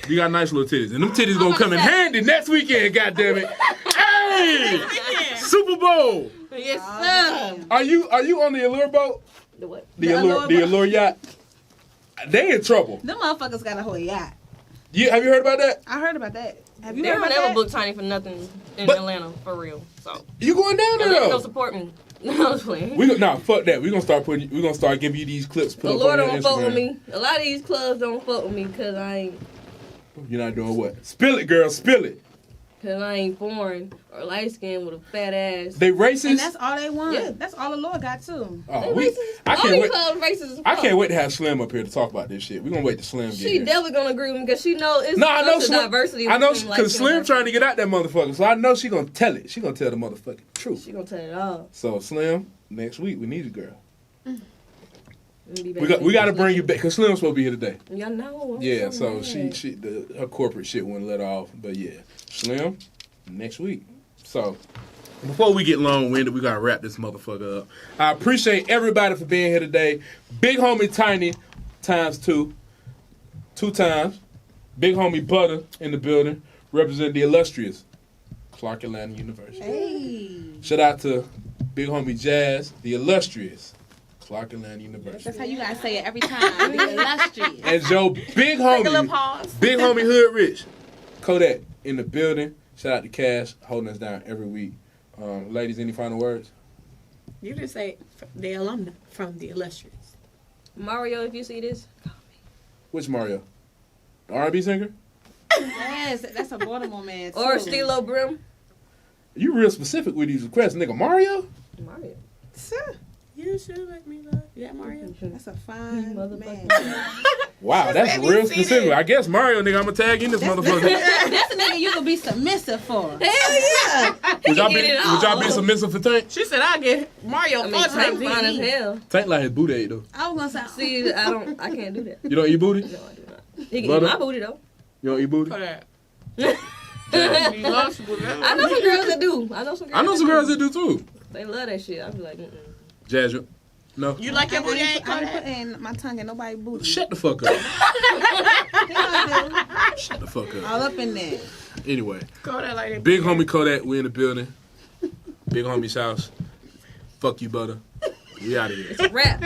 You got nice little titties, and them titties gonna come in handy next weekend. Goddamn it! Hey, Super Bowl. Yes, sir. Are you on the Allure boat? The what? The Allure yacht. They in trouble. Them motherfuckers got a whole yacht. Have you heard about that? I heard about that. Have you They heard don't about never that? book Tiny for nothing in But- Atlanta, for real. So, You going down there Atlanta though? don't support me. No, I was playing. Fuck that. We gonna start giving you these clips. Put The up Lord on your don't fuck with Instagram. me. A lot of these clubs don't fuck with me because I ain't You're not doing what? Spill it, girl. Spill it. foreign or light skinned with a fat ass. They racist. And that's all they want. Yeah. That's all the Lord got too. Oh, They racist. I All can't these wait. clubs racist as fuck. I can't wait to have Slim up here to talk about this shit. We're gonna wait to Slim get She here. definitely gonna agree with me because she know it's No, I know such a Slim. diversity. I know between light because skin Slim and trying dark to get out that motherfucker, so I know she gonna tell it. She gonna tell the motherfucking skin. truth. She gonna tell it all. So Slim, next week we need you, girl. Be We got to bring you back because Slim's supposed to be here today. Y'all know. I'm Yeah, so so mad. her corporate shit wouldn't let her off. But yeah, Slim, next week. So before we get long-winded, we got to wrap this motherfucker up. I appreciate everybody for being here today. Big homie Tiny times two times. Big homie Butter in the building, represent the illustrious Clark Atlanta University. Hey. Shout out to Big homie Jazz, the illustrious Clark Atlanta University. That's how you gotta say it every time. The illustrious. And Joe, big Take a little homie, pause. big homie Hood Rich, Kodak in the building. Shout out to Cash, holding us down every week. Ladies, any final words? You just say the alumna from the illustrious. Mario, if you see this, Which Mario? The R&B singer? Yes, that's a Baltimore man too. Or Stilo Brim. You real specific with these requests, nigga. Mario? Mario. You should let me love. Yeah, Mario. That's a fine man. Wow, that's Let me real see specific. that. I guess Mario, nigga, I'm gonna tag in this motherfucker. That's a nigga you could be submissive for. Hell yeah. Would y'all Get be, it all. would y'all be submissive for Tank? She said I'll get Mario I mean, 4 Tank times fine as eating. hell. Tank like his booty ate, though. I was gonna say, See, I can't do that. You don't eat booty? No, I do not. He can Butter? eat my booty though. You don't eat booty? For that. You lost with that. I know some girls that do. I know some girls that do too. They love that shit. I be like, Jazz, no. You like your booty ain't I ain't Kodak? putting my tongue in nobody's booty. Shut the fuck up. He gonna do. Shut the fuck up. All up in there. Anyway, Kodak like that. big homie Kodak, we in the building. Big homie's house. Fuck you, butter. We out of here. it's a wrap.